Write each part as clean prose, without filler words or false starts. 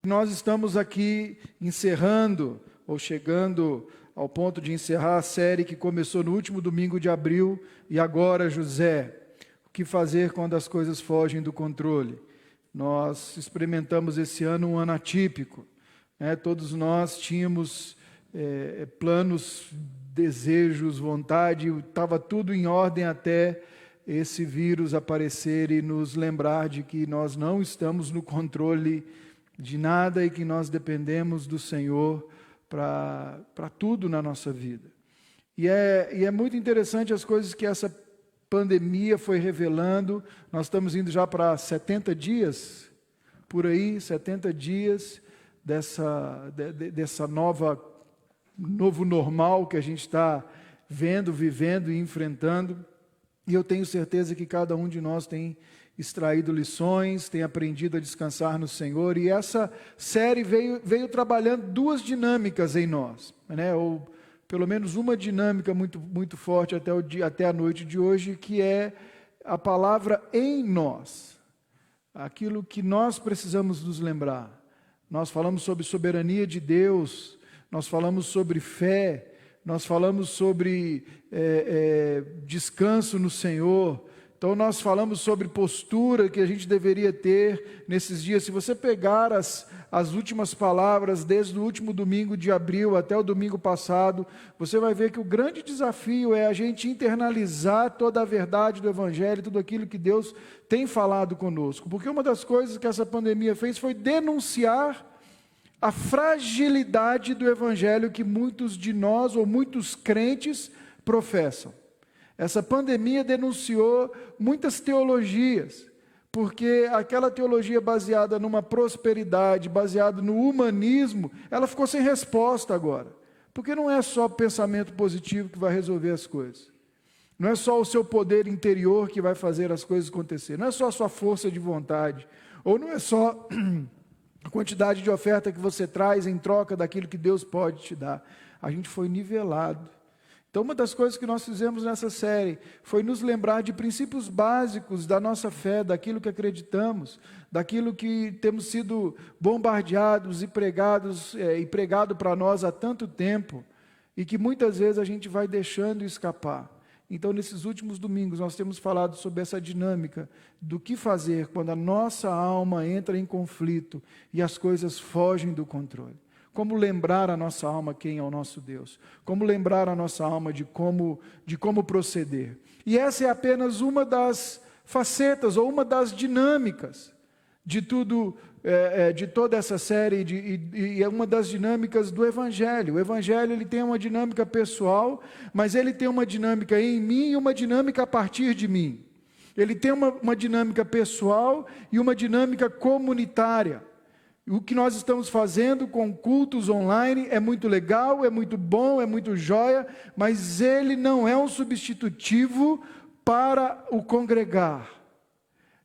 nós estamos aqui encerrando, ou chegando ao ponto de encerrar a série que começou no último domingo de abril, e agora, José, o que fazer quando as coisas fogem do controle? Nós experimentamos esse ano um ano atípico, né? Todos nós tínhamos planos, desejos, vontade, estava tudo em ordem até esse vírus aparecer e nos lembrar de que nós não estamos no controle de nada e que nós dependemos do Senhor para tudo na nossa vida. E é muito interessante as coisas que essa pandemia foi revelando. Nós estamos indo já para 70 dias, por aí, 70 dias dessa novo normal que a gente está vendo, vivendo e enfrentando. E eu tenho certeza que cada um de nós tem extraído lições, tem aprendido a descansar no Senhor, e essa série veio trabalhando duas dinâmicas em nós, né? Ou pelo menos uma dinâmica muito forte até a noite de hoje, que é a palavra em nós, aquilo que nós precisamos nos lembrar. Nós falamos sobre soberania de Deus, nós falamos sobre fé, nós falamos sobre descanso no Senhor. Então nós falamos sobre postura que a gente deveria ter nesses dias. Se você pegar as últimas palavras, desde o último domingo de abril até o domingo passado, você vai ver que o grande desafio é a gente internalizar toda a verdade do Evangelho, tudo aquilo que Deus tem falado conosco. Porque uma das coisas que essa pandemia fez foi denunciar a fragilidade do Evangelho que muitos de nós, ou muitos crentes, professam. Essa pandemia denunciou muitas teologias, porque aquela teologia baseada numa prosperidade, baseada no humanismo, ela ficou sem resposta agora. Porque não é só pensamento positivo que vai resolver as coisas. Não é só o seu poder interior que vai fazer as coisas acontecer. Não é só a sua força de vontade. Ou não é só a quantidade de oferta que você traz em troca daquilo que Deus pode te dar. A gente foi nivelado. Então, uma das coisas que nós fizemos nessa série foi nos lembrar de princípios básicos da nossa fé, daquilo que acreditamos, daquilo que temos sido bombardeados e pregado para nós há tanto tempo, e que muitas vezes a gente vai deixando escapar. Então, nesses últimos domingos, nós temos falado sobre essa dinâmica do que fazer quando a nossa alma entra em conflito e as coisas fogem do controle. Como lembrar a nossa alma quem é o nosso Deus. Como lembrar a nossa alma de como proceder. E essa é apenas uma das facetas, ou uma das dinâmicas de toda essa série, e é uma das dinâmicas do Evangelho. O Evangelho ele tem uma dinâmica pessoal, mas ele tem uma dinâmica em mim e uma dinâmica a partir de mim. Ele tem uma dinâmica pessoal e uma dinâmica comunitária. O que nós estamos fazendo com cultos online é muito legal, é muito bom, é muito jóia, mas ele não é um substitutivo para o congregar.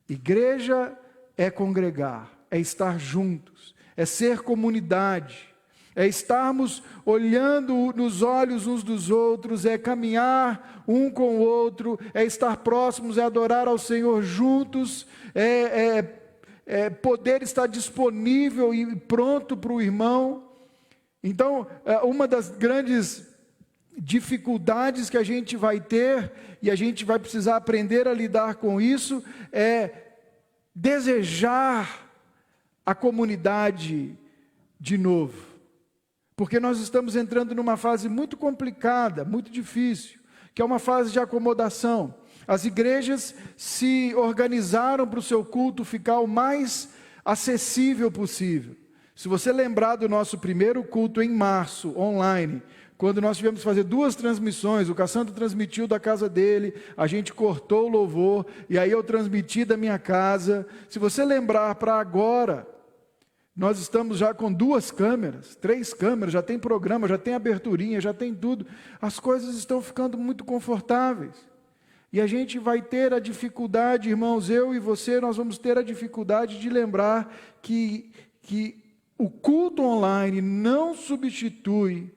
Igreja é congregar, é estar juntos, é ser comunidade, é estarmos olhando nos olhos uns dos outros, é caminhar um com o outro, é estar próximos, é adorar ao Senhor juntos, poder estar disponível e pronto para o irmão. Então, uma das grandes dificuldades que a gente vai ter, e a gente vai precisar aprender a lidar com isso, é desejar a comunidade de novo. Porque nós estamos entrando numa fase muito complicada, muito difícil, que é uma fase de acomodação. As igrejas se organizaram para o seu culto ficar o mais acessível possível. Se você lembrar do nosso primeiro culto em março, online, quando nós tivemos que fazer 2 transmissões, o Cassandro transmitiu da casa dele, a gente cortou o louvor, e aí eu transmiti da minha casa. Se você lembrar para agora, nós estamos já com 2 câmeras, 3 câmeras, já tem programa, já tem aberturinha, já tem tudo. As coisas estão ficando muito confortáveis. E a gente vai ter a dificuldade, irmãos, eu e você, nós vamos ter a dificuldade de lembrar que o culto online não substitui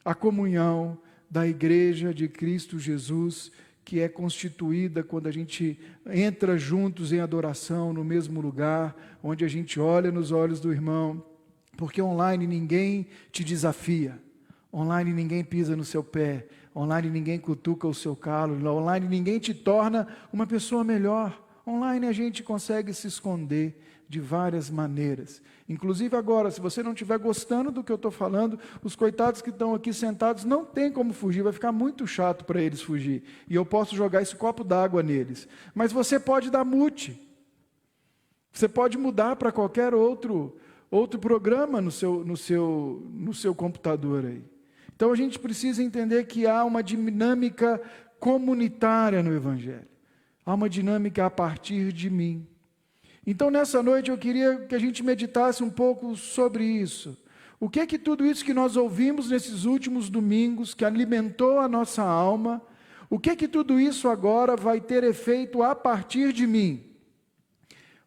a comunhão da igreja de Cristo Jesus, que é constituída quando a gente entra juntos em adoração no mesmo lugar, onde a gente olha nos olhos do irmão Porque online ninguém te desafia, online ninguém pisa no seu pé, online ninguém cutuca o seu calo, online ninguém te torna uma pessoa melhor. Online a gente consegue se esconder de várias maneiras. Inclusive agora, se você não estiver gostando do que eu estou falando, os coitados que estão aqui sentados não tem como fugir, vai ficar muito chato para eles fugir. E eu posso jogar esse copo d'água neles. Mas você pode dar mute. Você pode mudar para qualquer outro programa no seu computador aí. Então a gente precisa entender que há uma dinâmica comunitária no Evangelho. Há uma dinâmica a partir de mim. Então, nessa noite, eu queria que a gente meditasse um pouco sobre isso. O que é que tudo isso que nós ouvimos nesses últimos domingos, que alimentou a nossa alma, o que é que tudo isso agora vai ter efeito a partir de mim?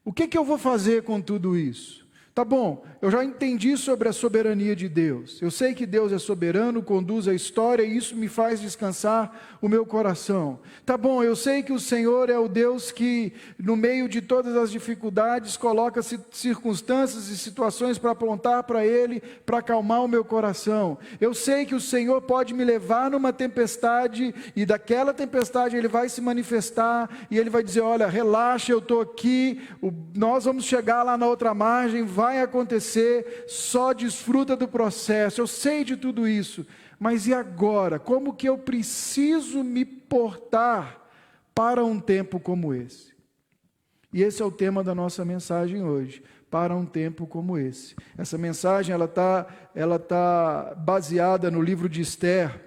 O que é que eu vou fazer com tudo isso? Tá bom, eu já entendi sobre a soberania de Deus. Eu sei que Deus é soberano, conduz a história e isso me faz descansar o meu coração. Tá bom, eu sei que o Senhor é o Deus que, no meio de todas as dificuldades, coloca circunstâncias e situações para apontar para Ele, para acalmar o meu coração. Eu sei que o Senhor pode me levar numa tempestade e daquela tempestade Ele vai se manifestar e Ele vai dizer, olha, relaxa, eu estou aqui, nós vamos chegar lá na outra margem, vai acontecer, só desfruta do processo. Eu sei de tudo isso, mas e agora? Como que eu preciso me portar para um tempo como esse? E esse é o tema da nossa mensagem hoje, para um tempo como esse. Essa mensagem ela tá baseada no livro de Esther,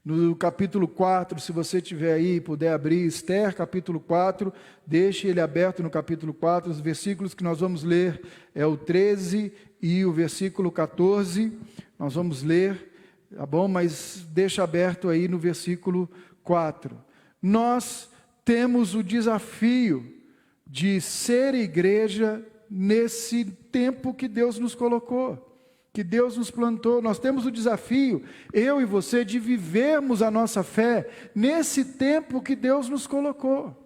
no capítulo 4, se você tiver aí e puder abrir, Esther, capítulo 4, deixe ele aberto no capítulo 4, os versículos que nós vamos ler é o 13 e o versículo 14, nós vamos ler, tá bom? Mas deixa aberto aí no versículo 4. Nós temos o desafio de ser igreja nesse tempo que Deus nos colocou, que Deus nos plantou. Nós temos o desafio, eu e você, de vivermos a nossa fé nesse tempo que Deus nos colocou.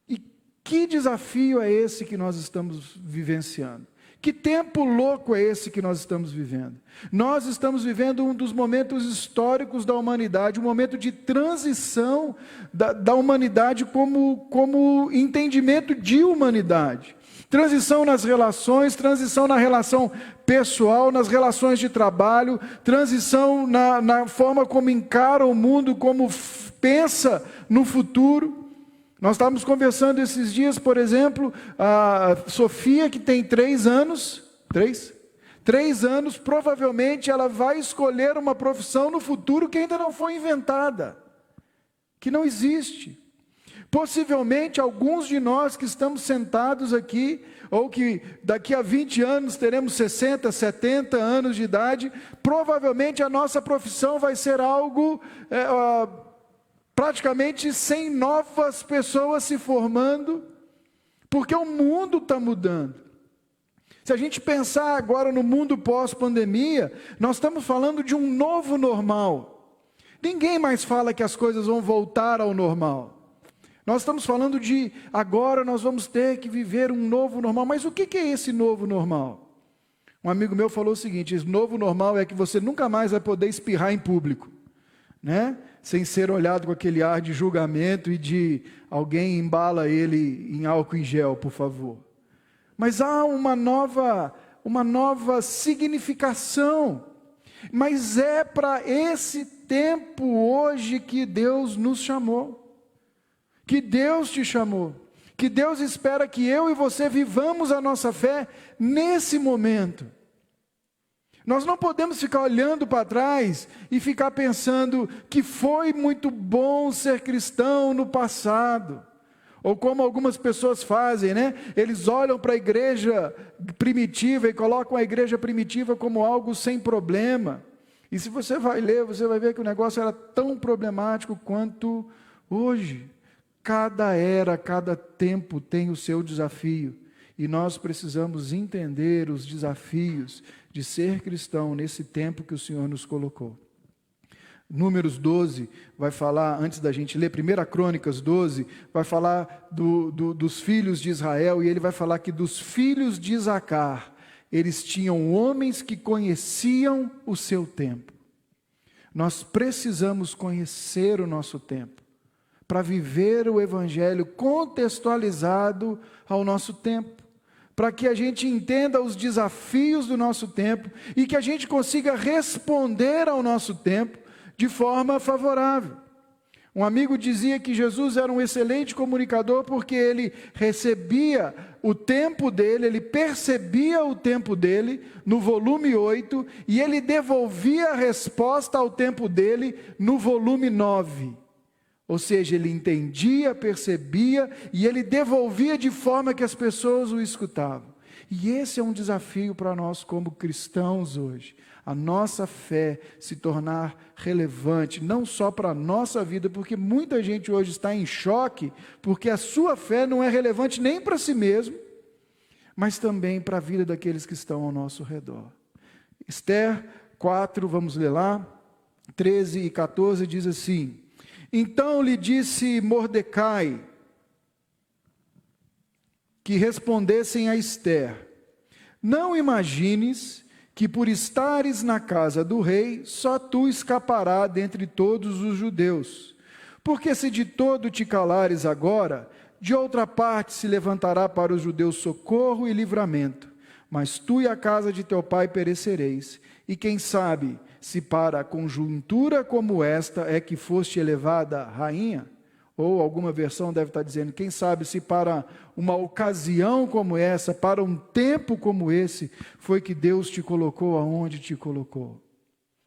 E que desafio é esse que nós estamos vivenciando? Que tempo louco é esse que nós estamos vivendo? Nós estamos vivendo um dos momentos históricos da humanidade, um momento de transição da humanidade como entendimento de humanidade. Transição nas relações, transição na relação pessoal, nas relações de trabalho, transição na forma como encara o mundo, como pensa no futuro. Nós estávamos conversando esses dias, por exemplo, a Sofia, que tem 3 anos, 3 anos, provavelmente ela vai escolher uma profissão no futuro que ainda não foi inventada, que não existe. Possivelmente alguns de nós que estamos sentados aqui, ou que daqui a 20 anos teremos 60, 70 anos de idade, provavelmente a nossa profissão vai ser algo praticamente sem novas pessoas se formando, porque o mundo está mudando. Se a gente pensar agora no mundo pós-pandemia, nós estamos falando de um novo normal. Ninguém mais fala que as coisas vão voltar ao normal. Nós estamos falando de agora nós vamos ter que viver um novo normal. Mas o que é esse novo normal? Um amigo meu falou o seguinte: esse novo normal é que você nunca mais vai poder espirrar em público, né? Sem ser olhado com aquele ar de julgamento e de alguém embala ele em álcool em gel, por favor. Mas há uma nova significação. Mas é para esse tempo hoje que Deus nos chamou. Que Deus te chamou, que Deus espera que eu e você vivamos a nossa fé nesse momento. Nós não podemos ficar olhando para trás e ficar pensando que foi muito bom ser cristão no passado. Ou como algumas pessoas fazem, né? Eles olham para a igreja primitiva e colocam a igreja primitiva como algo sem problema. E se você vai ler, você vai ver que o negócio era tão problemático quanto hoje. Cada era, cada tempo tem o seu desafio, e nós precisamos entender os desafios de ser cristão nesse tempo que o Senhor nos colocou. Números 12 vai falar, antes da gente ler, 1 Crônicas 12, vai falar dos filhos de Israel, e ele vai falar que dos filhos de Isacar, eles tinham homens que conheciam o seu tempo. Nós precisamos conhecer o nosso tempo, para viver o Evangelho contextualizado ao nosso tempo, para que a gente entenda os desafios do nosso tempo e que a gente consiga responder ao nosso tempo de forma favorável. Um amigo dizia que Jesus era um excelente comunicador porque ele recebia o tempo dele, ele percebia o tempo dele no volume 8 e ele devolvia a resposta ao tempo dele no volume 9. Ou seja, ele entendia, percebia e ele devolvia de forma que as pessoas o escutavam. E esse é um desafio para nós como cristãos hoje. A nossa fé se tornar relevante, não só para a nossa vida, porque muita gente hoje está em choque, porque a sua fé não é relevante nem para si mesmo, mas também para a vida daqueles que estão ao nosso redor. Esther 4, vamos ler lá, 13 e 14, diz assim: então lhe disse Mordecai que respondessem a Esther: não imagines que por estares na casa do rei, só tu escapará dentre todos os judeus. Porque se de todo te calares agora, de outra parte se levantará para os judeus socorro e livramento. Mas tu e a casa de teu pai perecereis. E quem sabe, se para a conjuntura como esta é que foste elevada rainha? Ou alguma versão deve estar dizendo, quem sabe se para uma ocasião como essa, para um tempo como esse, foi que Deus te colocou aonde te colocou?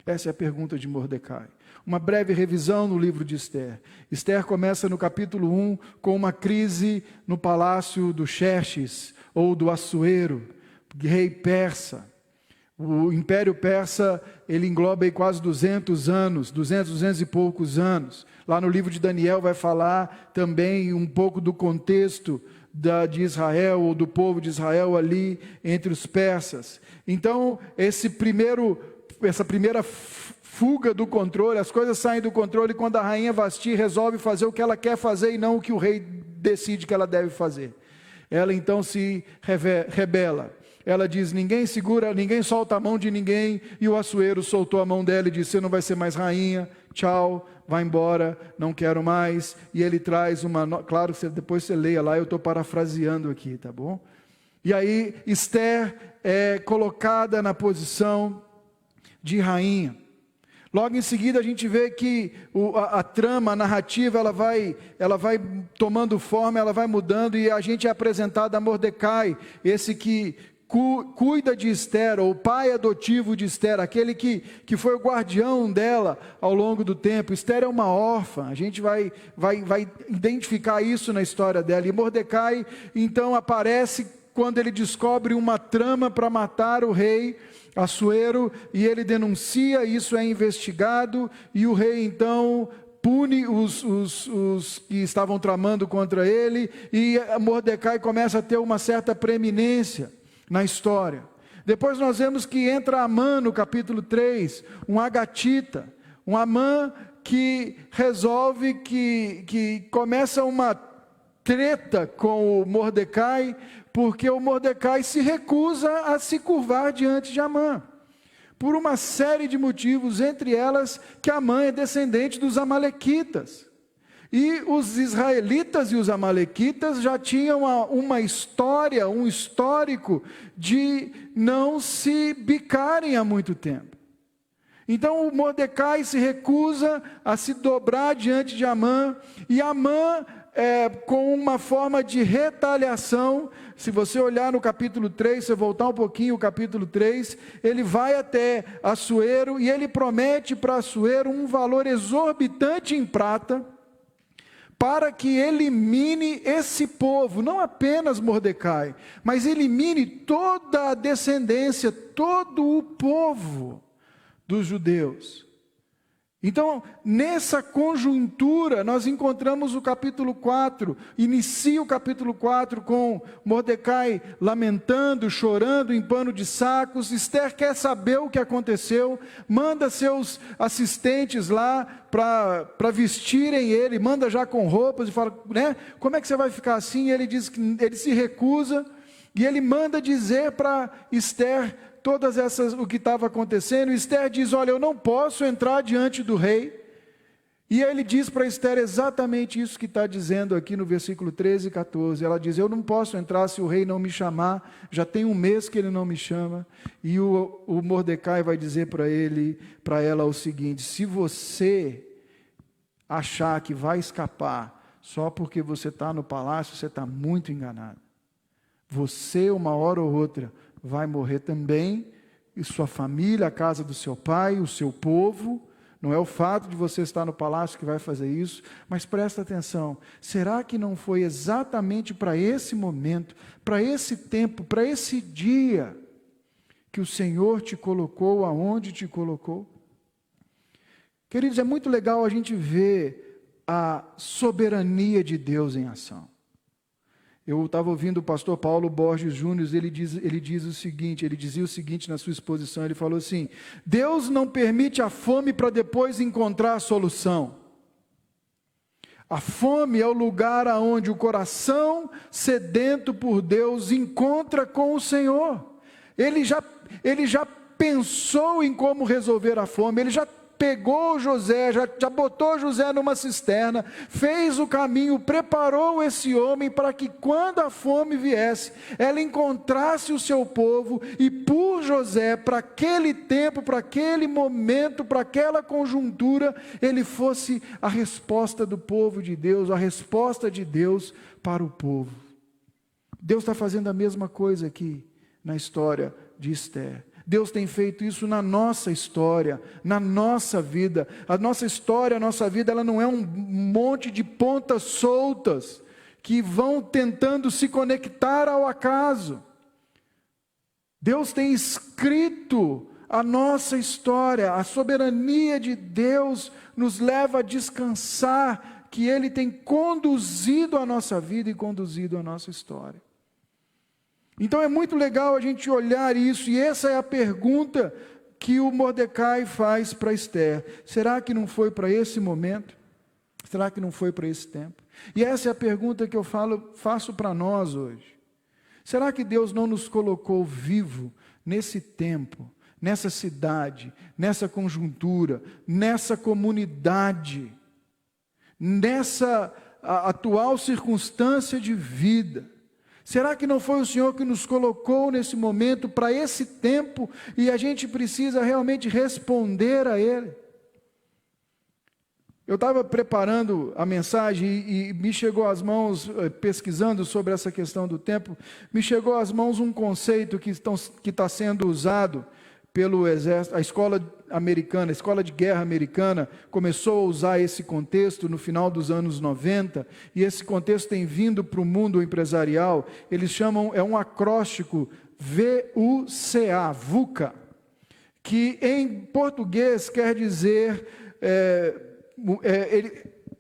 Essa é a pergunta de Mordecai. Uma breve revisão no livro de Esther. Esther começa no capítulo 1 com uma crise no palácio do Xerxes, ou do Assuero, rei persa. O Império Persa, ele engloba aí quase 200 anos, 200 e poucos anos. Lá no livro de Daniel vai falar também um pouco do contexto de Israel, ou do povo de Israel ali entre os persas. Então, essa primeira fuga do controle, as coisas saem do controle quando a rainha Vasti resolve fazer o que ela quer fazer e não o que o rei decide que ela deve fazer. Ela então se rebela. Ela diz, ninguém solta a mão de ninguém, e o Assuero soltou a mão dela e disse, você não vai ser mais rainha, tchau, vai embora, não quero mais. E ele traz claro, depois você leia lá, eu estou parafraseando aqui, tá bom? E aí Esther é colocada na posição de rainha. Logo em seguida a gente vê que a trama, a narrativa, ela vai tomando forma, ela vai mudando, e a gente é apresentado a Mordecai, esse que cuida de Esther, ou pai adotivo de Esther, aquele que foi o guardião dela ao longo do tempo. Esther é uma órfã, a gente vai identificar isso na história dela, e Mordecai então aparece quando ele descobre uma trama para matar o rei Assuero, e ele denuncia, isso é investigado, e o rei então pune os que estavam tramando contra ele, e Mordecai começa a ter uma certa preeminência na história. Depois nós vemos que entra Amã no capítulo 3, um agatita, um Amã que resolve, que começa uma treta com o Mordecai, porque o Mordecai se recusa a se curvar diante de Amã, por uma série de motivos, entre elas que Amã é descendente dos amalequitas. E os israelitas e os amalequitas já tinham uma história, um histórico de não se bicarem há muito tempo. Então o Mordecai se recusa a se dobrar diante de Amã, e Amã, com uma forma de retaliação, se você olhar no capítulo 3, se voltar um pouquinho o capítulo 3, ele vai até Assuero, e ele promete para Assuero um valor exorbitante em prata, para que elimine esse povo, não apenas Mordecai, mas elimine toda a descendência, todo o povo dos judeus. Então, nessa conjuntura, nós encontramos o capítulo 4, inicia o capítulo 4 com Mordecai lamentando, chorando em pano de sacos. Esther quer saber o que aconteceu, manda seus assistentes lá para vestirem ele, manda já com roupas e fala, né, como é que você vai ficar assim? Ele diz que ele se recusa, E ele manda dizer para Esther todas essas, o que estava acontecendo. Esther diz: olha, eu não posso entrar diante do rei. E ele diz para Esther exatamente isso que está dizendo aqui no versículo 13 e 14. Ela diz: eu não posso entrar se o rei não me chamar, já tem um mês que ele não me chama. E o Mordecai vai dizer para ela o seguinte: se você achar que vai escapar só porque você está no palácio, você está muito enganado. Você, uma hora ou outra, vai morrer também, e sua família, a casa do seu pai, o seu povo. Não é o fato de você estar no palácio que vai fazer isso, mas presta atenção, será que não foi exatamente para esse momento, para esse tempo, para esse dia, que o Senhor te colocou aonde te colocou? Queridos, é muito legal a gente ver a soberania de Deus em ação. Eu estava ouvindo o pastor Paulo Borges Júnior, ele dizia o seguinte na sua exposição, ele falou assim: Deus não permite a fome para depois encontrar a solução. A fome é o lugar aonde o coração sedento por Deus encontra com o Senhor. Ele já pensou em como resolver a fome, ele já pegou José, já botou José numa cisterna, fez o caminho, preparou esse homem para que quando a fome viesse, ela encontrasse o seu povo, e por José, para aquele tempo, para aquele momento, para aquela conjuntura, ele fosse a resposta do povo de Deus, a resposta de Deus para o povo. Deus está fazendo a mesma coisa aqui na história de Esther. Deus tem feito isso na nossa história, na nossa vida. A nossa história, a nossa vida, ela não é um monte de pontas soltas que vão tentando se conectar ao acaso. Deus tem escrito a nossa história, a soberania de Deus nos leva a descansar que Ele tem conduzido a nossa vida e conduzido a nossa história. Então é muito legal a gente olhar isso, e essa é a pergunta que o Mordecai faz para Esther. Será que não foi para esse momento? Será que não foi para esse tempo? E essa é a pergunta que eu faço para nós hoje. Será que Deus não nos colocou vivo nesse tempo, nessa cidade, nessa conjuntura, nessa comunidade, nessa atual circunstância de vida? Será que não foi o Senhor que nos colocou nesse momento, para esse tempo, e a gente precisa realmente responder a Ele? Eu estava preparando a mensagem e me chegou às mãos, pesquisando sobre essa questão do tempo, me chegou às mãos um conceito que está sendo usado pelo exército, a escola americana, a escola de guerra americana, começou a usar esse contexto no final dos anos 90, e esse contexto tem vindo para o mundo empresarial. Eles chamam, é um acróstico VUCA, VUCA, que em português quer dizer,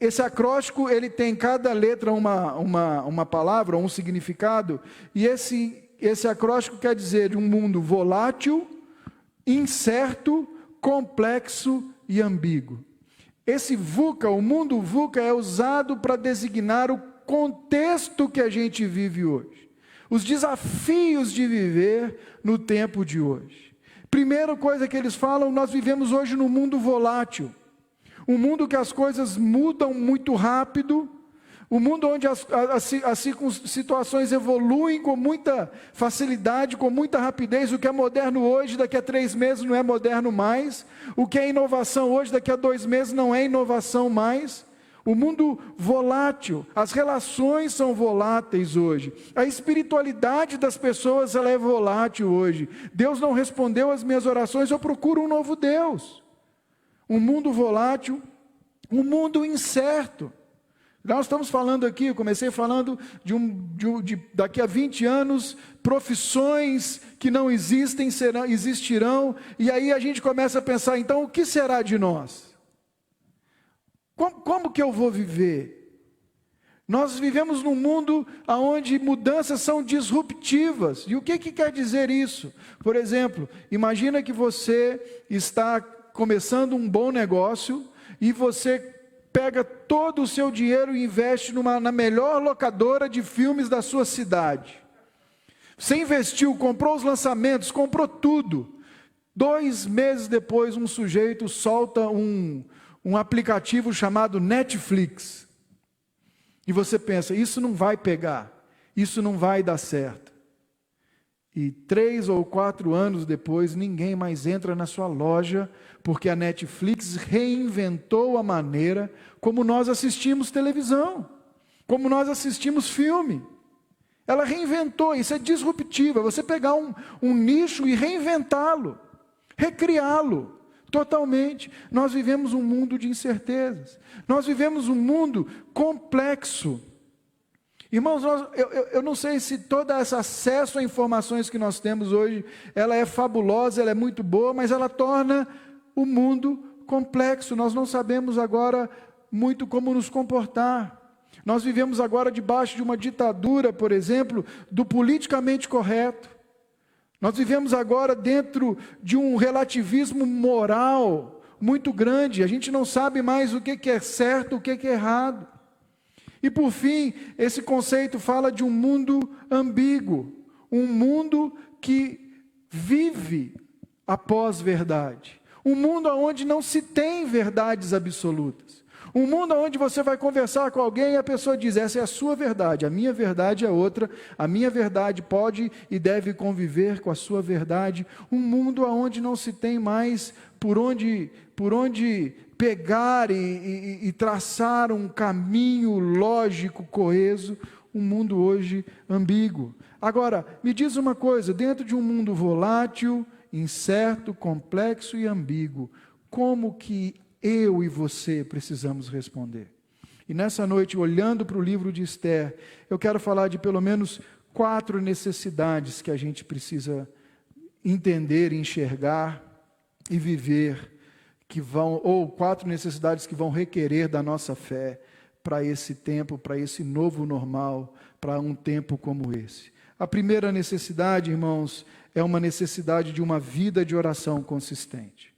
esse acróstico ele tem cada letra uma palavra, um significado, e esse acróstico quer dizer um mundo volátil, incerto, complexo e ambíguo. Esse VUCA, o mundo VUCA, é usado para designar o contexto que a gente vive hoje, os desafios de viver no tempo de hoje. Primeira coisa que eles falam: nós vivemos hoje num mundo volátil, um mundo que as coisas mudam muito rápido, um mundo onde as situações evoluem com muita facilidade, com muita rapidez. O que é moderno hoje, daqui a 3 meses não é moderno mais. O que é inovação hoje, daqui a 2 meses não é inovação mais. O mundo volátil, as relações são voláteis hoje. A espiritualidade das pessoas, ela é volátil hoje. Deus não respondeu às minhas orações, eu procuro um novo Deus. Um mundo volátil, um mundo incerto. Nós estamos falando aqui, eu comecei falando de daqui a 20 anos, profissões que não existem, existirão, e aí a gente começa a pensar, então o que será de nós? Como que eu vou viver? Nós vivemos num mundo onde mudanças são disruptivas, e o que quer dizer isso? Por exemplo, imagina que você está começando um bom negócio, e você pega todo o seu dinheiro e investe na melhor locadora de filmes da sua cidade. Você investiu, comprou os lançamentos, comprou tudo. 2 meses depois, um sujeito solta um aplicativo chamado Netflix. E você pensa, isso não vai pegar, isso não vai dar certo. E 3 ou 4 anos depois, ninguém mais entra na sua loja, porque a Netflix reinventou a maneira como nós assistimos televisão, como nós assistimos filme. Ela reinventou, isso é disruptivo, é você pegar um nicho e reinventá-lo, recriá-lo totalmente. Nós vivemos um mundo de incertezas, nós vivemos um mundo complexo. Irmãos, eu não sei se todo esse acesso a informações que nós temos hoje, ela é fabulosa, ela é muito boa, mas ela torna o mundo complexo. Nós não sabemos agora muito como nos comportar. Nós vivemos agora debaixo de uma ditadura, por exemplo, do politicamente correto. Nós vivemos agora dentro de um relativismo moral muito grande. A gente não sabe mais o que é certo, o que é errado. E por fim, esse conceito fala de um mundo ambíguo, um mundo que vive a pós-verdade, um mundo onde não se tem verdades absolutas, um mundo onde você vai conversar com alguém e a pessoa diz, essa é a sua verdade, a minha verdade é outra, a minha verdade pode e deve conviver com a sua verdade, um mundo onde não se tem mais por onde pegar e traçar um caminho lógico, coeso, um mundo hoje ambíguo. Agora, me diz uma coisa, dentro de um mundo volátil, incerto, complexo e ambíguo, como que eu e você precisamos responder? E nessa noite, olhando para o livro de Esther, eu quero falar de pelo menos 4 necessidades que a gente precisa entender, enxergar e viver, ou 4 necessidades que vão requerer da nossa fé para esse tempo, para esse novo normal, para um tempo como esse. A primeira necessidade, irmãos, é uma necessidade de uma vida de oração consistente.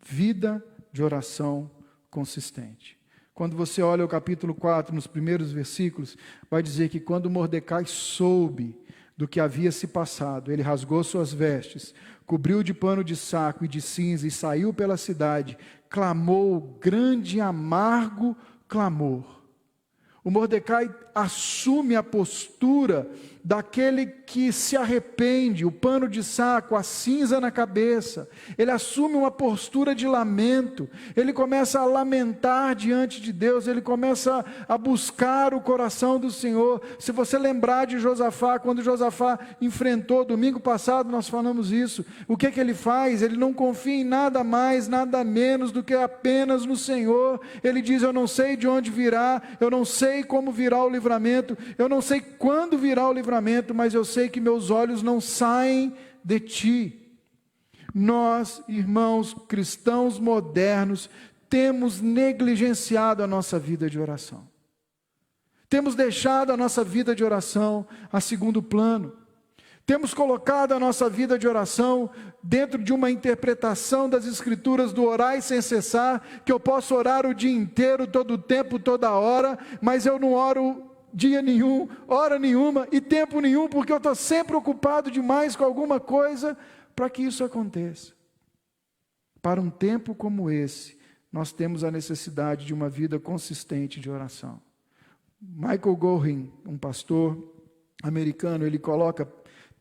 Vida de oração consistente. Quando você olha o capítulo 4, nos primeiros versículos, vai dizer que quando Mordecai soube do que havia se passado, ele rasgou suas vestes, cobriu de pano de saco e de cinza e saiu pela cidade, clamou grande e amargo clamor. O Mordecai assume a postura daquele que se arrepende, o pano de saco, a cinza na cabeça. Ele assume uma postura de lamento, ele começa a lamentar diante de Deus, ele começa a buscar o coração do Senhor. Se você lembrar de Josafá, quando Josafá enfrentou, domingo passado nós falamos isso, o que ele faz? Ele não confia em nada mais, nada menos do que apenas no Senhor. Ele diz, eu não sei de onde virá, eu não sei como virá o livramento, eu não sei quando virá o livramento, mas eu sei que meus olhos não saem de ti. Nós, irmãos cristãos modernos, temos negligenciado a nossa vida de oração. Temos deixado a nossa vida de oração a segundo plano. Temos colocado a nossa vida de oração dentro de uma interpretação das Escrituras do orai sem cessar, que eu posso orar o dia inteiro, todo o tempo, toda hora, mas eu não oro dia nenhum, hora nenhuma e tempo nenhum, porque eu estou sempre ocupado demais com alguma coisa para que isso aconteça. Para um tempo como esse, nós temos a necessidade de uma vida consistente de oração. Michael Gorin, um pastor americano, ele coloca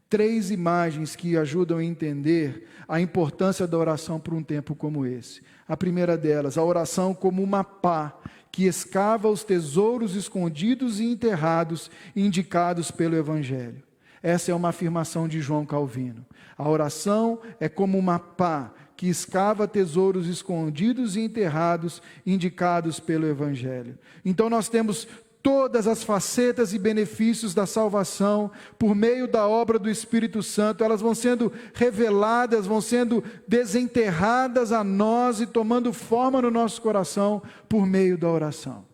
3 imagens que ajudam a entender a importância da oração para um tempo como esse. A primeira delas, a oração como uma pá que escava os tesouros escondidos e enterrados indicados pelo Evangelho. Essa é uma afirmação de João Calvino. A oração é como uma pá que escava tesouros escondidos e enterrados indicados pelo Evangelho. Então nós temos todas as facetas e benefícios da salvação, por meio da obra do Espírito Santo, elas vão sendo reveladas, vão sendo desenterradas a nós e tomando forma no nosso coração por meio da oração.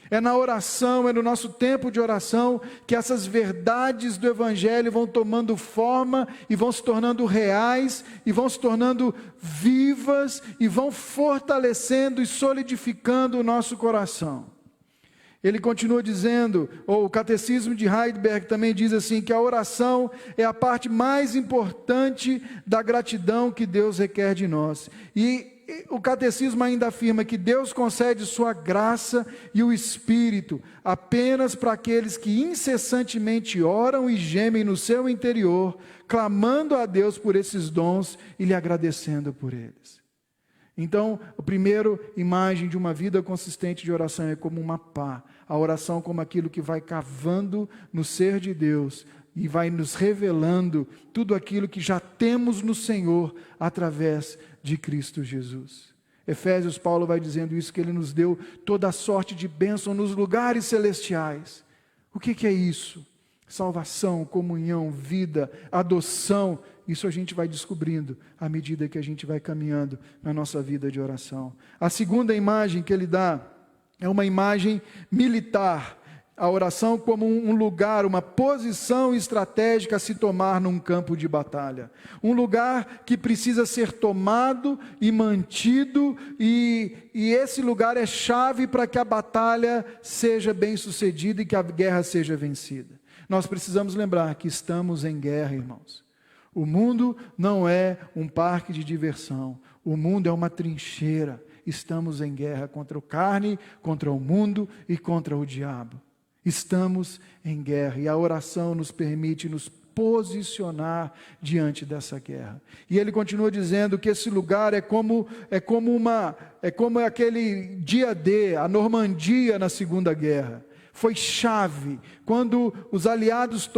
É na oração, é no nosso tempo de oração que essas verdades do Evangelho vão tomando forma e vão se tornando reais e vão se tornando vivas e vão fortalecendo e solidificando o nosso coração. Ele continua dizendo, ou o Catecismo de Heidelberg também diz assim, que a oração é a parte mais importante da gratidão que Deus requer de nós. E o Catecismo ainda afirma que Deus concede sua graça e o Espírito apenas para aqueles que incessantemente oram e gemem no seu interior, clamando a Deus por esses dons e lhe agradecendo por eles. Então, a primeira imagem de uma vida consistente de oração é como uma pá. A oração como aquilo que vai cavando no ser de Deus e vai nos revelando tudo aquilo que já temos no Senhor através de Cristo Jesus. Efésios, Paulo vai dizendo isso, que Ele nos deu toda a sorte de bênção nos lugares celestiais. O que é isso? Salvação, comunhão, vida, adoção. Isso a gente vai descobrindo à medida que a gente vai caminhando na nossa vida de oração. A segunda imagem que ele dá é uma imagem militar. A oração como um lugar, uma posição estratégica a se tomar num campo de batalha. Um lugar que precisa ser tomado e mantido, e esse lugar é chave para que a batalha seja bem sucedida e que a guerra seja vencida. Nós precisamos lembrar que estamos em guerra, irmãos. O mundo não é um parque de diversão. O mundo é uma trincheira. Estamos em guerra contra a carne, contra o mundo e contra o diabo. Estamos em guerra e a oração nos permite nos posicionar diante dessa guerra. E ele continua dizendo que esse lugar é como aquele dia D, a Normandia na Segunda Guerra. Foi chave. Quando os aliados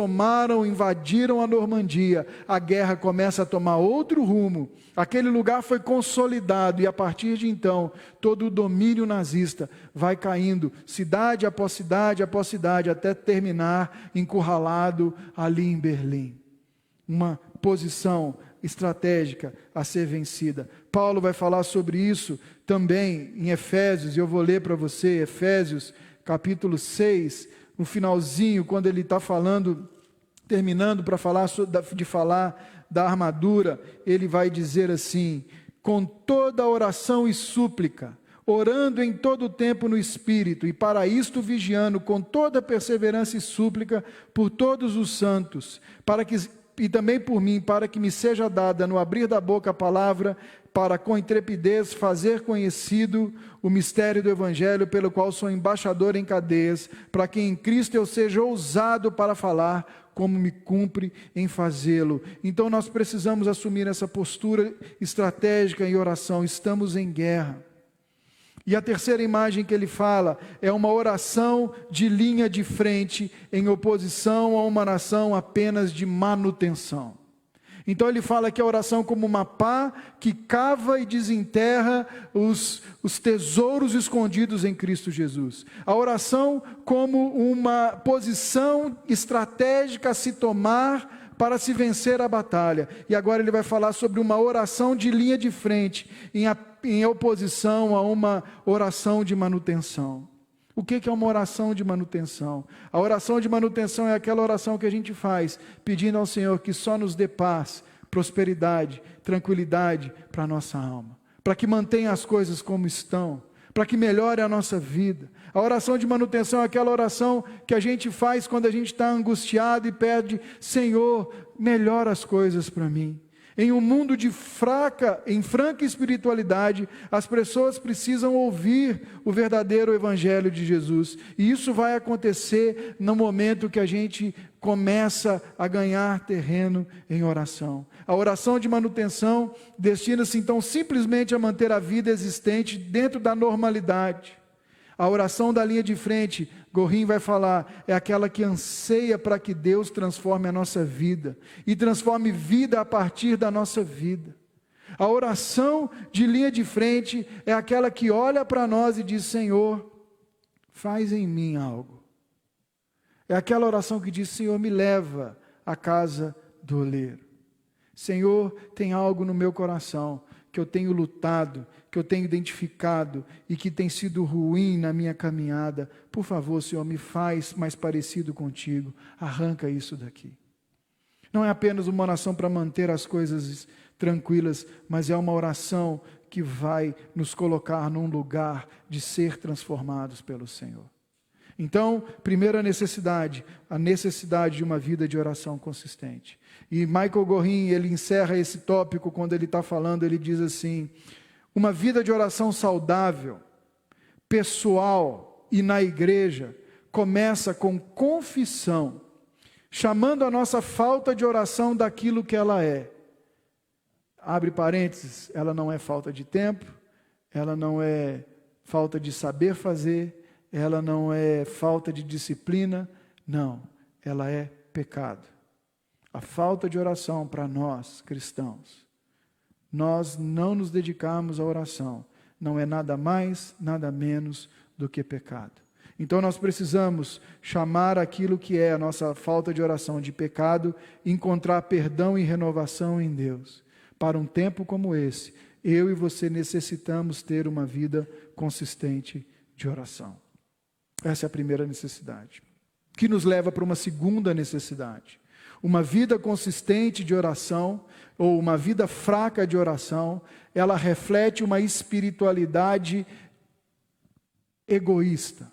invadiram a Normandia, a guerra começa a tomar outro rumo. Aquele lugar foi consolidado e a partir de então, todo o domínio nazista vai caindo, cidade após cidade, até terminar encurralado ali em Berlim. Uma posição estratégica a ser vencida. Paulo vai falar sobre isso também em Efésios, e eu vou ler para você, Efésios capítulo 6, no finalzinho, quando ele está terminando para falar da armadura, ele vai dizer assim: com toda oração e súplica, orando em todo o tempo no Espírito, e para isto vigiando com toda perseverança e súplica por todos os santos, e também por mim, para que me seja dada no abrir da boca a palavra, para com intrepidez fazer conhecido o mistério do Evangelho, pelo qual sou embaixador em cadeias, para que em Cristo eu seja ousado para falar, como me cumpre em fazê-lo. Então nós precisamos assumir essa postura estratégica em oração. Estamos em guerra. E a terceira imagem que ele fala é uma oração de linha de frente, em oposição a uma oração apenas de manutenção. Então ele fala que a oração como uma pá que cava e desenterra os tesouros escondidos em Cristo Jesus. A oração como uma posição estratégica a se tomar para se vencer a batalha. E agora ele vai falar sobre uma oração de linha de frente, em oposição a uma oração de manutenção. O que é uma oração de manutenção? A oração de manutenção é aquela oração que a gente faz, pedindo ao Senhor que só nos dê paz, prosperidade, tranquilidade para a nossa alma, para que mantenha as coisas como estão, para que melhore a nossa vida. A oração de manutenção é aquela oração que a gente faz quando a gente está angustiado e pede: Senhor, melhora as coisas para mim. Em um mundo em franca espiritualidade, as pessoas precisam ouvir o verdadeiro Evangelho de Jesus. E isso vai acontecer no momento que a gente começa a ganhar terreno em oração. A oração de manutenção destina-se então simplesmente a manter a vida existente dentro da normalidade. A oração da linha de frente, Gorin vai falar, é aquela que anseia para que Deus transforme a nossa vida e transforme vida a partir da nossa vida. A oração de linha de frente é aquela que olha para nós e diz: Senhor, faz em mim algo. É aquela oração que diz: Senhor, me leva à casa do oleiro. Senhor, tem algo no meu coração que eu tenho lutado, que eu tenho identificado e que tem sido ruim na minha caminhada. Por favor, Senhor, me faz mais parecido contigo. Arranca isso daqui. Não é apenas uma oração para manter as coisas tranquilas, mas é uma oração que vai nos colocar num lugar de ser transformados pelo Senhor. Então, primeira necessidade, a necessidade de uma vida de oração consistente. E Michael Gorin, ele encerra esse tópico quando ele está falando, ele diz assim: uma vida de oração saudável, pessoal e na igreja, começa com confissão, chamando a nossa falta de oração daquilo que ela é. Abre parênteses, ela não é falta de tempo, ela não é falta de saber fazer, ela não é falta de disciplina, não, ela é pecado. A falta de oração para nós, cristãos, nós não nos dedicarmos à oração, não é nada mais, nada menos do que pecado. Então nós precisamos chamar aquilo que é a nossa falta de oração de pecado, encontrar perdão e renovação em Deus. Para um tempo como esse, eu e você necessitamos ter uma vida consistente de oração. Essa é a primeira necessidade, que nos leva para uma segunda necessidade. Uma vida consistente de oração, ou uma vida fraca de oração, ela reflete uma espiritualidade egoísta.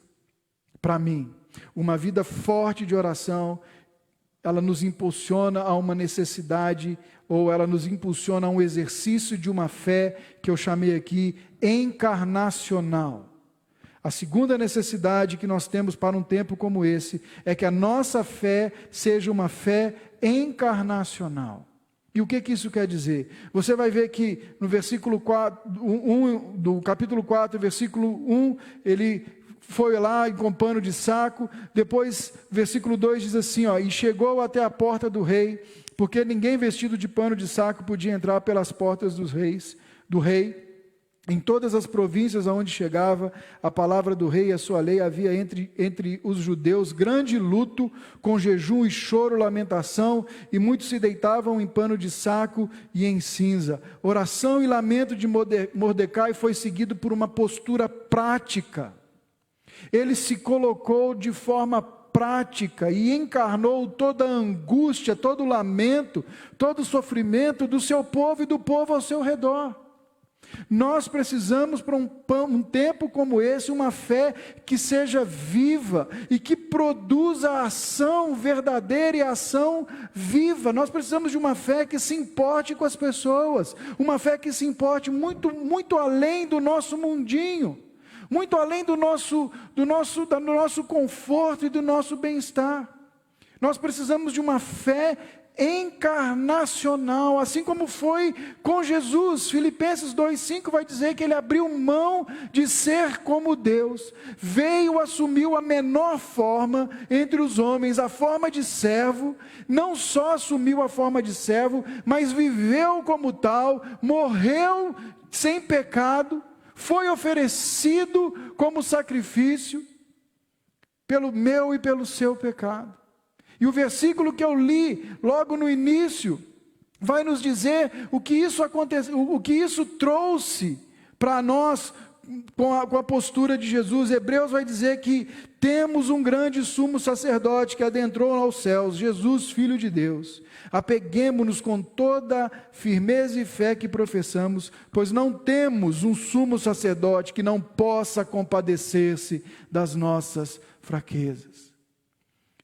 Para mim, uma vida forte de oração, ela nos impulsiona a uma necessidade, ou ela nos impulsiona a um exercício de uma fé, que eu chamei aqui encarnacional. A segunda necessidade que nós temos para um tempo como esse, é que a nossa fé seja uma fé encarnacional. E o que isso quer dizer? Você vai ver que no versículo 4, do capítulo 4, versículo 1, ele foi lá com pano de saco. Depois, versículo 2 diz assim, e chegou até a porta do rei, porque ninguém vestido de pano de saco podia entrar pelas portas do rei. Em todas as províncias aonde chegava a palavra do rei e a sua lei, havia entre os judeus grande luto, com jejum e choro, lamentação, e muitos se deitavam em pano de saco e em cinza. Oração e lamento de Mordecai foi seguido por uma postura prática. Ele se colocou de forma prática e encarnou toda a angústia, todo o lamento, todo o sofrimento do seu povo e do povo ao seu redor. Nós precisamos, para um tempo como esse, uma fé que seja viva e que produza ação verdadeira e ação viva. Nós precisamos de uma fé que se importe com as pessoas, uma fé que se importe muito, muito além do nosso mundinho, muito além do nosso conforto e do nosso bem-estar. Nós precisamos de uma fé encarnacional, assim como foi com Jesus. Filipenses 2,5 vai dizer que ele abriu mão de ser como Deus, veio, assumiu a menor forma entre os homens, a forma de servo, não só assumiu a forma de servo, mas viveu como tal, morreu sem pecado, foi oferecido como sacrifício pelo meu e pelo seu pecado. E o versículo que eu li logo no início vai nos dizer o que isso aconteceu, o que isso trouxe para nós com a postura de Jesus. Hebreus vai dizer que temos um grande sumo sacerdote que adentrou aos céus, Jesus, Filho de Deus. Apeguemo-nos com toda firmeza e fé que professamos, pois não temos um sumo sacerdote que não possa compadecer-se das nossas fraquezas.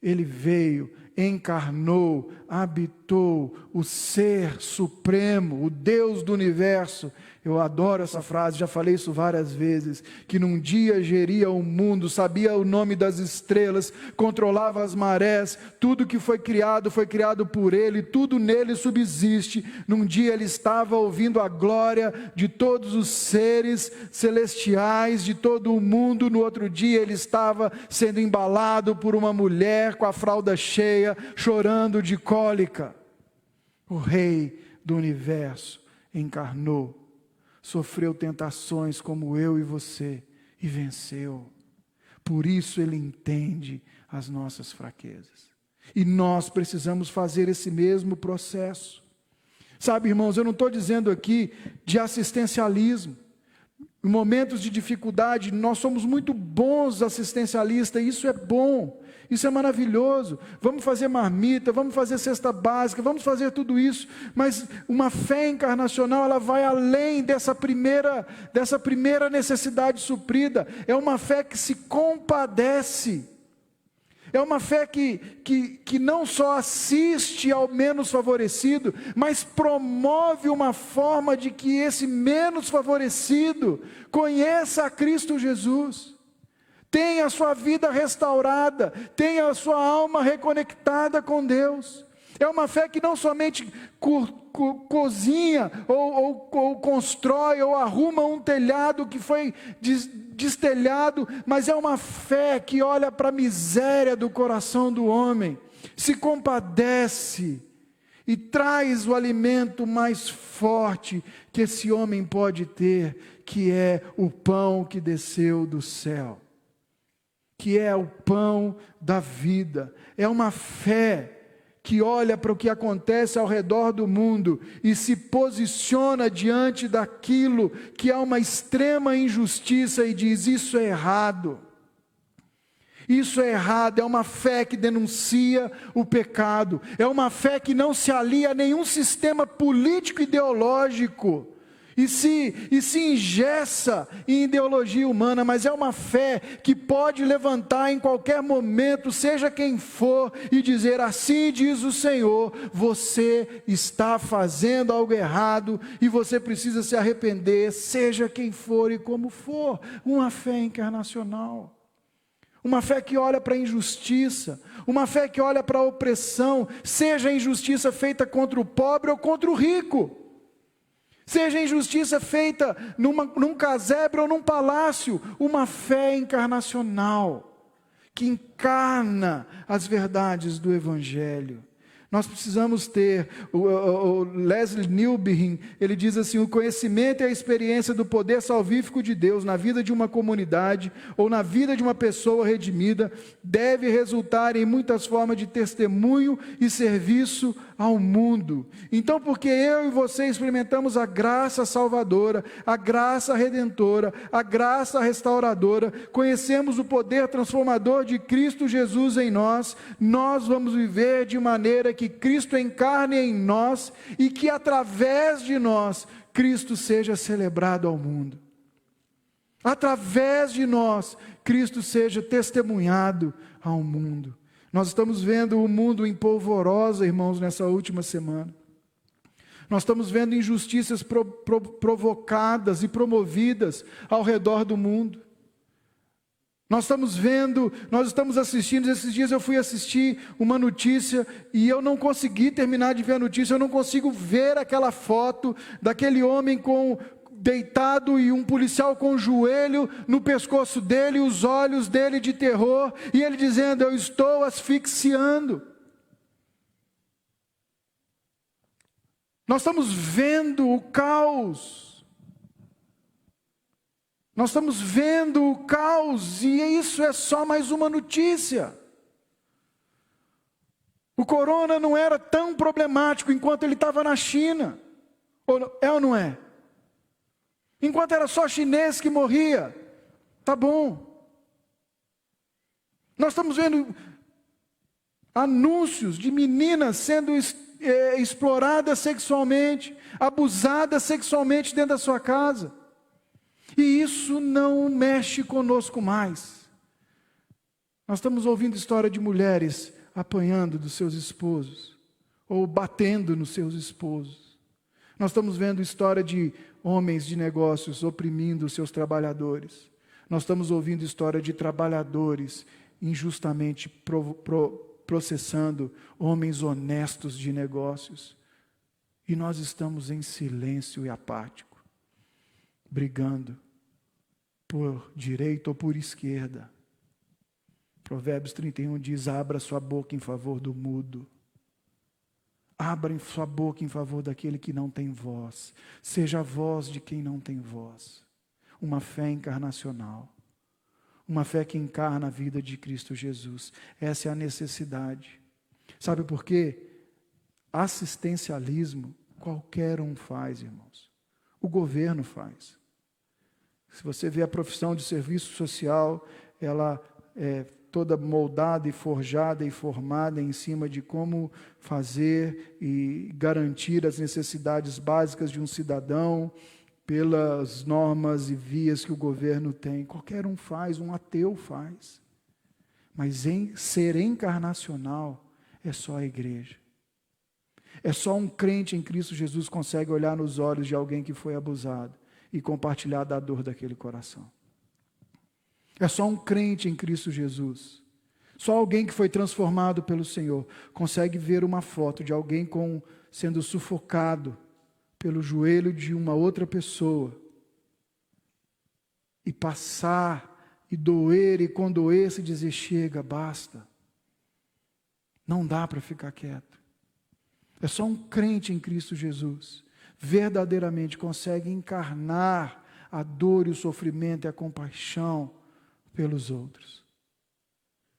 Ele veio, encarnou, habitou, o Ser Supremo, o Deus do Universo. Eu adoro essa frase, já falei isso várias vezes, que num dia geria o mundo, sabia o nome das estrelas, controlava as marés, tudo que foi criado por Ele, tudo nele subsiste. Num dia Ele estava ouvindo a glória de todos os seres celestiais, de todo o mundo. No outro dia Ele estava sendo embalado por uma mulher com a fralda cheia, chorando de cólica. O Rei do Universo encarnou, sofreu tentações como eu e você e venceu. Por isso Ele entende as nossas fraquezas. E nós precisamos fazer esse mesmo processo. Sabe, irmãos, eu não estou dizendo aqui de assistencialismo. Em momentos de dificuldade, nós somos muito bons assistencialistas, e isso é bom, isso é maravilhoso. Vamos fazer marmita, vamos fazer cesta básica, vamos fazer tudo isso, mas uma fé encarnacional, ela vai além dessa primeira necessidade suprida. É uma fé que se compadece. é uma fé que não só assiste ao menos favorecido, mas promove uma forma de que esse menos favorecido conheça a Cristo Jesus, tenha a sua vida restaurada, tenha a sua alma reconectada com Deus. É uma fé que não somente cozinha ou constrói ou arruma um telhado que foi destelhado, mas é uma fé que olha para a miséria do coração do homem, se compadece e traz o alimento mais forte que esse homem pode ter, que é o pão que desceu do céu, que é o pão da vida. É uma fé que olha para o que acontece ao redor do mundo e se posiciona diante daquilo que é uma extrema injustiça e diz: isso é errado. Isso é errado. É uma fé que denuncia o pecado. É uma fé que não se alia a nenhum sistema político ideológico e se engessa em ideologia humana, mas é uma fé que pode levantar em qualquer momento, seja quem for, e dizer: assim diz o Senhor, você está fazendo algo errado e você precisa se arrepender, seja quem for e como for. Uma fé encarnacional. Uma fé que olha para a injustiça, uma fé que olha para a opressão, seja a injustiça feita contra o pobre ou contra o rico, seja a injustiça feita num casebre ou num palácio. Uma fé encarnacional, que encarna as verdades do Evangelho. Nós precisamos ter, o Leslie Newbigin, ele diz assim: o conhecimento e a experiência do poder salvífico de Deus na vida de uma comunidade ou na vida de uma pessoa redimida deve resultar em muitas formas de testemunho e serviço ao mundo. Então, porque eu e você experimentamos a graça salvadora, a graça redentora, a graça restauradora, conhecemos o poder transformador de Cristo Jesus em nós, nós vamos viver de maneira que Cristo encarne em nós e que através de nós Cristo seja celebrado ao mundo. Através de nós Cristo seja testemunhado ao mundo. Nós estamos vendo o mundo em polvorosa, irmãos, nessa última semana. Nós estamos vendo injustiças provocadas e promovidas ao redor do mundo. Nós estamos assistindo, esses dias eu fui assistir uma notícia e eu não consegui terminar de ver a notícia, eu não consigo ver aquela foto daquele homem deitado e um policial com o joelho no pescoço dele, os olhos dele de terror, e ele dizendo: eu estou asfixiando. Nós estamos vendo o caos. Nós estamos vendo o caos, e isso é só mais uma notícia. O corona não era tão problemático enquanto ele estava na China. Ou não é? Enquanto era só chinês que morria, tá bom. Nós estamos vendo anúncios de meninas sendo exploradas sexualmente, abusadas sexualmente dentro da sua casa. E isso não mexe conosco mais. Nós estamos ouvindo história de mulheres apanhando dos seus esposos, ou batendo nos seus esposos. Nós estamos vendo história de homens de negócios oprimindo os seus trabalhadores. Nós estamos ouvindo história de trabalhadores injustamente processando homens honestos de negócios. E nós estamos em silêncio e apático, brigando por direita ou por esquerda. Provérbios 31 diz: abra sua boca em favor do mudo. Abra sua boca em favor daquele que não tem voz. Seja a voz de quem não tem voz. Uma fé encarnacional. Uma fé que encarna a vida de Cristo Jesus. Essa é a necessidade. Sabe por quê? Assistencialismo qualquer um faz, irmãos. O governo faz. Se você vê a profissão de serviço social, ela é toda moldada e forjada e formada em cima de como fazer e garantir as necessidades básicas de um cidadão pelas normas e vias que o governo tem. Qualquer um faz, um ateu faz. Mas ser encarnacional é só a igreja. É só um crente em Cristo Jesus consegue olhar nos olhos de alguém que foi abusado e compartilhar da dor daquele coração. É só um crente em Cristo Jesus, só alguém que foi transformado pelo Senhor, consegue ver uma foto de alguém sendo sufocado pelo joelho de uma outra pessoa e passar e doer e condoer-se e dizer: chega, basta. Não dá para ficar quieto. É só um crente em Cristo Jesus verdadeiramente consegue encarnar a dor e o sofrimento e a compaixão pelos outros.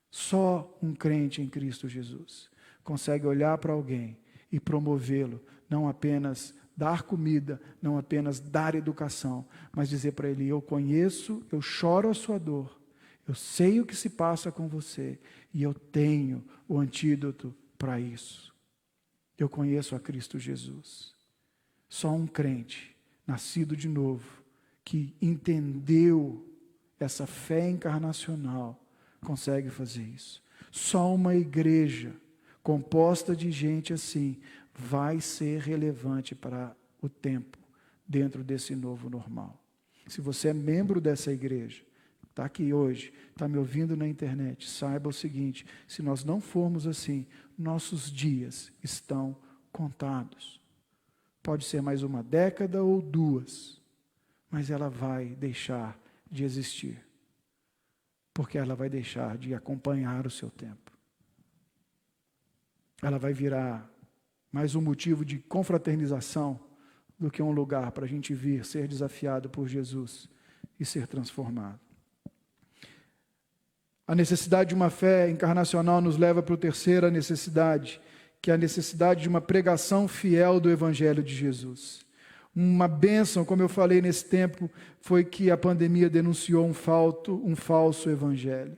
Só um crente em Cristo Jesus consegue olhar para alguém e promovê-lo, não apenas dar comida, não apenas dar educação, mas dizer para ele: eu conheço, eu choro a sua dor, eu sei o que se passa com você e eu tenho o antídoto para isso. Eu conheço a Cristo Jesus. Só um crente, nascido de novo, que entendeu essa fé encarnacional, consegue fazer isso. Só uma igreja composta de gente assim vai ser relevante para o tempo dentro desse novo normal. Se você é membro dessa igreja, está aqui hoje, está me ouvindo na internet, saiba o seguinte: se nós não formos assim, nossos dias estão contados. Pode ser mais uma década ou duas, mas ela vai deixar de existir, porque ela vai deixar de acompanhar o seu tempo. Ela vai virar mais um motivo de confraternização do que um lugar para a gente vir ser desafiado por Jesus e ser transformado. A necessidade de uma fé encarnacional nos leva para a terceira necessidade, que é a necessidade de uma pregação fiel do Evangelho de Jesus. Uma bênção, como eu falei nesse tempo, foi que a pandemia denunciou um falso evangelho.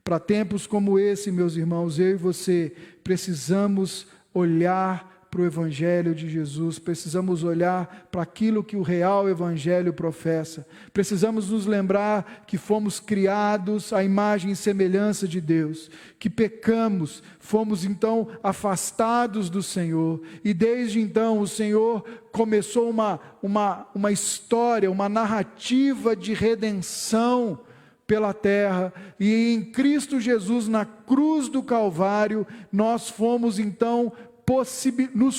Para tempos como esse, meus irmãos, eu e você precisamos olhar para o Evangelho de Jesus, precisamos olhar para aquilo que o real Evangelho professa, precisamos nos lembrar que fomos criados à imagem e semelhança de Deus, que pecamos, fomos então afastados do Senhor, e desde então o Senhor começou uma história, uma narrativa de redenção pela terra, e em Cristo Jesus, na cruz do Calvário, nos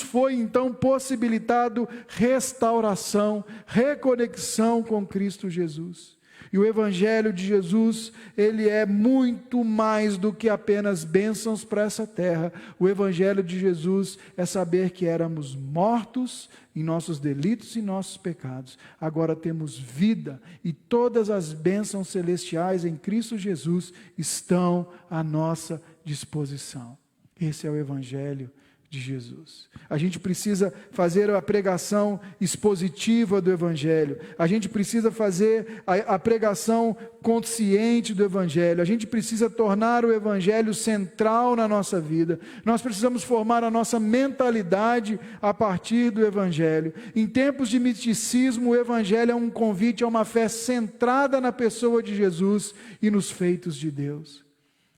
foi então possibilitado restauração, reconexão com Cristo Jesus. E o Evangelho de Jesus, ele é muito mais do que apenas bênçãos para essa terra. O Evangelho de Jesus é saber que éramos mortos em nossos delitos e nossos pecados. Agora temos vida e todas as bênçãos celestiais em Cristo Jesus estão à nossa disposição. Esse é o Evangelho de Jesus. A gente precisa fazer a pregação expositiva do Evangelho, a gente precisa fazer a pregação consciente do Evangelho, a gente precisa tornar o Evangelho central na nossa vida, nós precisamos formar a nossa mentalidade a partir do Evangelho. Em tempos de misticismo, o Evangelho é um convite a uma fé centrada na pessoa de Jesus e nos feitos de Deus.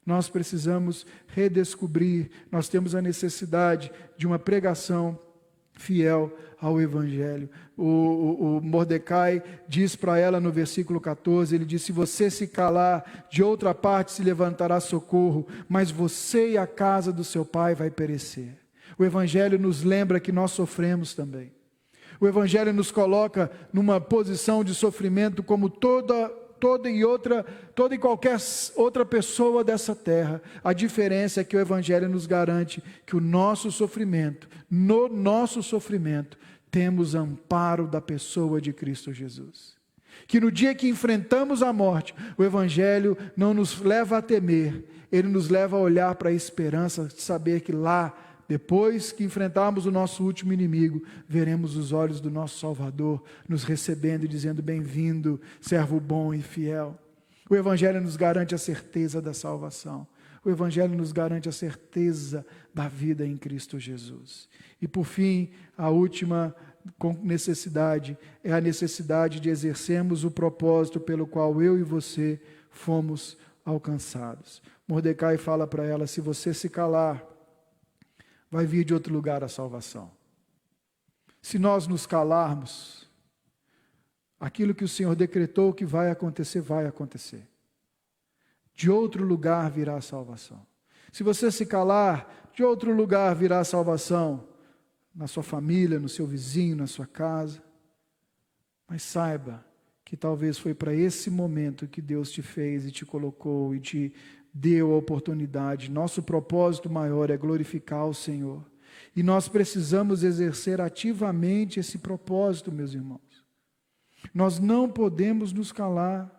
Nós precisamos redescobrir, nós temos a necessidade de uma pregação fiel ao Evangelho. O Mordecai diz para ela no versículo 14, ele diz: se você se calar, de outra parte se levantará socorro, mas você e a casa do seu pai vai perecer. O Evangelho nos lembra que nós sofremos também. O Evangelho nos coloca numa posição de sofrimento como toda e qualquer outra pessoa dessa terra. A diferença é que o Evangelho nos garante que no nosso sofrimento, temos amparo da pessoa de Cristo Jesus. Que no dia que enfrentamos a morte, o Evangelho não nos leva a temer, ele nos leva a olhar para a esperança, de saber que lá, depois que enfrentarmos o nosso último inimigo, veremos os olhos do nosso Salvador nos recebendo e dizendo: bem-vindo, servo bom e fiel. O Evangelho nos garante a certeza da salvação. O Evangelho nos garante a certeza da vida em Cristo Jesus. E por fim, a última necessidade é a necessidade de exercermos o propósito pelo qual eu e você fomos alcançados. Mordecai fala para ela: se você se calar, vai vir de outro lugar a salvação. Se nós nos calarmos, aquilo que o Senhor decretou que vai acontecer, vai acontecer. De outro lugar virá a salvação. Se você se calar, de outro lugar virá a salvação. Na sua família, no seu vizinho, na sua casa. Mas saiba que talvez foi para esse momento que Deus te fez e te colocou e te deu a oportunidade. Nosso propósito maior é glorificar o Senhor. E nós precisamos exercer ativamente esse propósito, meus irmãos. Nós não podemos nos calar.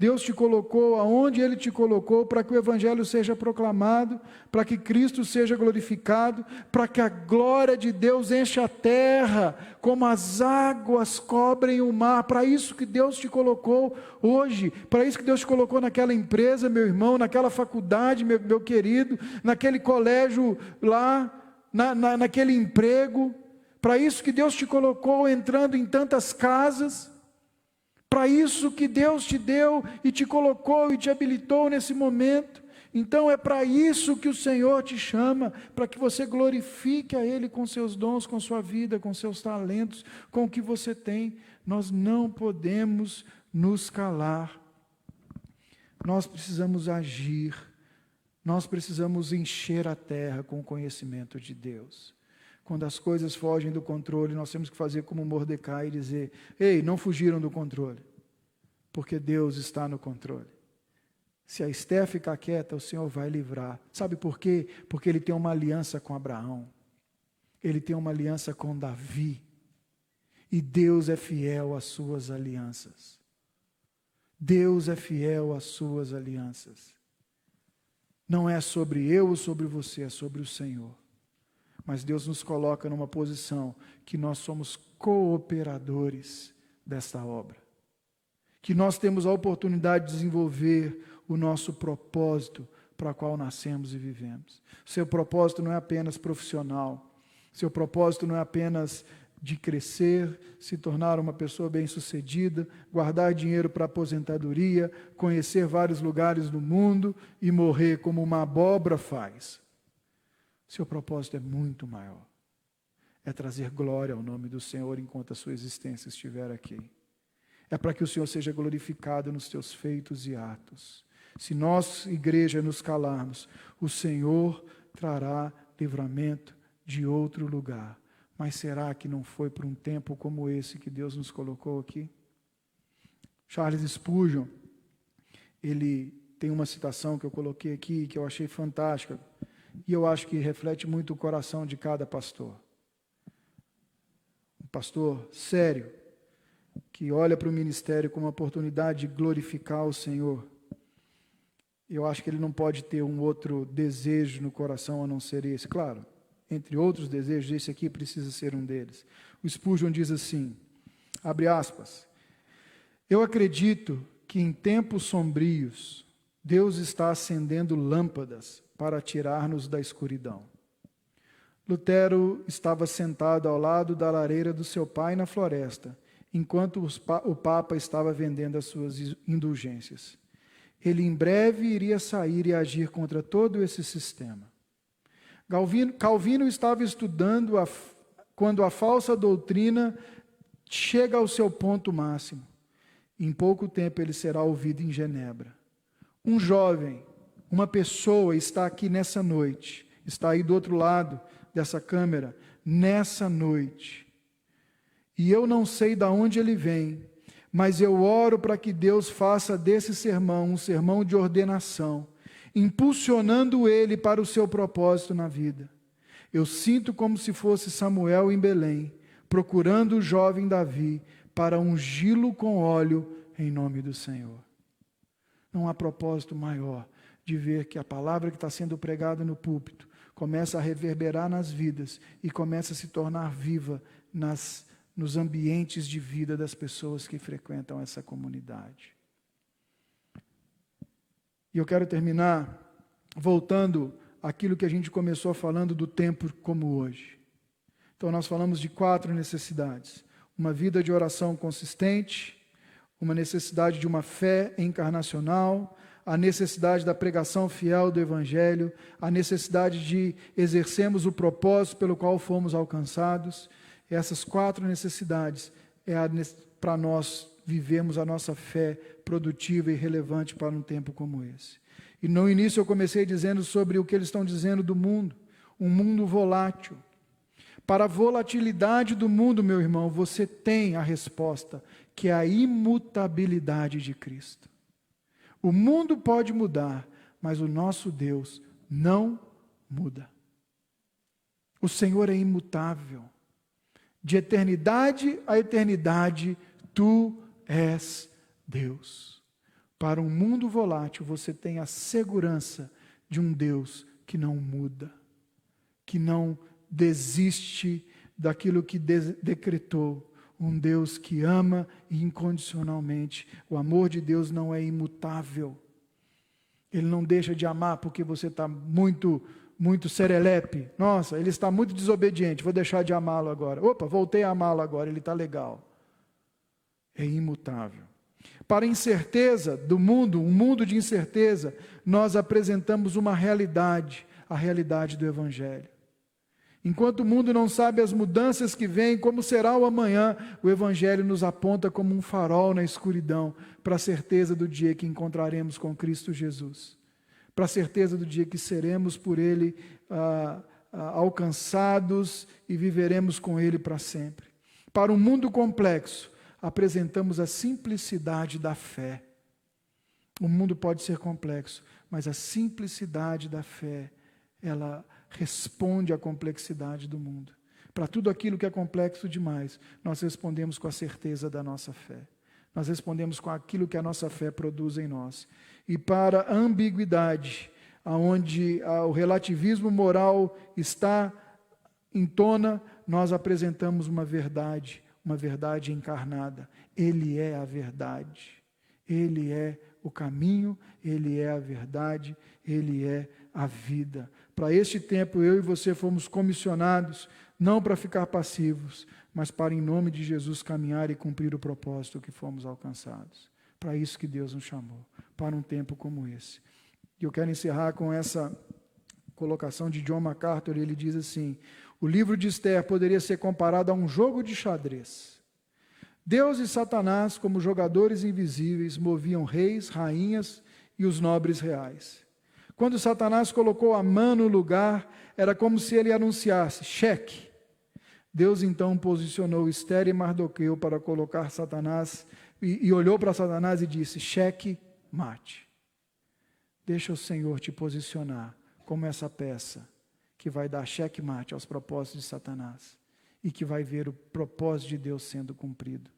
Deus te colocou aonde Ele te colocou para que o Evangelho seja proclamado, para que Cristo seja glorificado, para que a glória de Deus encha a terra, como as águas cobrem o mar. Para isso que Deus te colocou hoje, para isso que Deus te colocou naquela empresa, meu irmão, naquela faculdade, meu querido, naquele colégio lá, naquele emprego. Para isso que Deus te colocou entrando em tantas casas. Para isso que Deus te deu e te colocou e te habilitou nesse momento. Então é para isso que o Senhor te chama, para que você glorifique a Ele com seus dons, com sua vida, com seus talentos, com o que você tem. Nós não podemos nos calar. Nós precisamos agir. Nós precisamos encher a terra com o conhecimento de Deus. Quando as coisas fogem do controle, nós temos que fazer como Mordecai e dizer: ei, não fugiram do controle, porque Deus está no controle. Se a Esther ficar quieta, o Senhor vai livrar. Sabe por quê? Porque Ele tem uma aliança com Abraão, Ele tem uma aliança com Davi, e Deus é fiel às suas alianças. Deus é fiel às suas alianças. Não é sobre eu ou sobre você, é sobre o Senhor. Mas Deus nos coloca numa posição que nós somos cooperadores desta obra. Que nós temos a oportunidade de desenvolver o nosso propósito para o qual nascemos e vivemos. Seu propósito não é apenas profissional. Seu propósito não é apenas de crescer, se tornar uma pessoa bem-sucedida, guardar dinheiro para aposentadoria, conhecer vários lugares do mundo e morrer como uma abóbora faz. Seu propósito é muito maior. É trazer glória ao nome do Senhor enquanto a sua existência estiver aqui. É para que o Senhor seja glorificado nos teus feitos e atos. Se nós, igreja, nos calarmos, o Senhor trará livramento de outro lugar. Mas será que não foi por um tempo como esse que Deus nos colocou aqui? Charles Spurgeon, ele tem uma citação que eu coloquei aqui, que eu achei fantástica. E eu acho que reflete muito o coração de cada pastor. Um pastor sério, que olha para o ministério como uma oportunidade de glorificar o Senhor. Eu acho que ele não pode ter um outro desejo no coração a não ser esse. Claro, entre outros desejos, esse aqui precisa ser um deles. O Spurgeon diz assim, abre aspas, eu acredito que em tempos sombrios, Deus está acendendo lâmpadas para tirar-nos da escuridão. Lutero estava sentado ao lado da lareira do seu pai na floresta, enquanto o Papa estava vendendo as suas indulgências. Ele em breve iria sair e agir contra todo esse sistema. Calvino estava estudando quando a falsa doutrina chega ao seu ponto máximo. Em pouco tempo ele será ouvido em Genebra. Um jovem, uma pessoa está aqui nessa noite, está aí do outro lado dessa câmera, nessa noite. E eu não sei de onde ele vem, mas eu oro para que Deus faça desse sermão um sermão de ordenação, impulsionando ele para o seu propósito na vida. Eu sinto como se fosse Samuel em Belém, procurando o jovem Davi para ungí-lo com óleo em nome do Senhor. Não há propósito maior de ver que a palavra que está sendo pregada no púlpito começa a reverberar nas vidas e começa a se tornar viva nos ambientes de vida das pessoas que frequentam essa comunidade. E eu quero terminar voltando àquilo que a gente começou falando do tempo como hoje. Então nós falamos de 4 necessidades. Uma vida de oração consistente, uma necessidade de uma fé encarnacional, a necessidade da pregação fiel do Evangelho, a necessidade de exercermos o propósito pelo qual fomos alcançados. Essas 4 necessidades para nós vivermos a nossa fé produtiva e relevante para um tempo como esse. E no início eu comecei dizendo sobre o que eles estão dizendo do mundo, um mundo volátil. Para a volatilidade do mundo, meu irmão, você tem a resposta, que é a imutabilidade de Cristo. O mundo pode mudar, mas o nosso Deus não muda. O Senhor é imutável. De eternidade a eternidade, tu és Deus. Para um mundo volátil, você tem a segurança de um Deus que não muda, que não desiste daquilo que decretou. Um Deus que ama incondicionalmente. O amor de Deus não é imutável. Ele não deixa de amar porque você está muito serelepe. Nossa, ele está muito desobediente, vou deixar de amá-lo agora. Opa, voltei a amá-lo agora, ele está legal. É imutável. Para a incerteza do mundo, um mundo de incerteza, nós apresentamos uma realidade, a realidade do Evangelho. Enquanto o mundo não sabe as mudanças que vêm, como será o amanhã, o Evangelho nos aponta como um farol na escuridão, para a certeza do dia que encontraremos com Cristo Jesus, para a certeza do dia que seremos por Ele alcançados e viveremos com Ele para sempre. Para um mundo complexo, apresentamos a simplicidade da fé. O mundo pode ser complexo, mas a simplicidade da fé, ela responde à complexidade do mundo. Para tudo aquilo que é complexo demais, nós respondemos com a certeza da nossa fé. Nós respondemos com aquilo que a nossa fé produz em nós. E para a ambiguidade, onde o relativismo moral está em tona, nós apresentamos uma verdade encarnada. Ele é a verdade. Ele é o caminho, Ele é a verdade, Ele é a vida. Para este tempo, eu e você fomos comissionados, não para ficar passivos, mas para, em nome de Jesus, caminhar e cumprir o propósito que fomos alcançados. Para isso que Deus nos chamou, para um tempo como esse. E eu quero encerrar com essa colocação de John MacArthur. Ele diz assim: o livro de Esther poderia ser comparado a um jogo de xadrez. Deus e Satanás, como jogadores invisíveis, moviam reis, rainhas e os nobres reais. Quando Satanás colocou Amã no lugar, era como se ele anunciasse: cheque. Deus então posicionou Esther e Mardoqueu para colocar Satanás, e olhou para Satanás e disse: cheque, mate. Deixa o Senhor te posicionar como essa peça que vai dar cheque mate aos propósitos de Satanás e que vai ver o propósito de Deus sendo cumprido.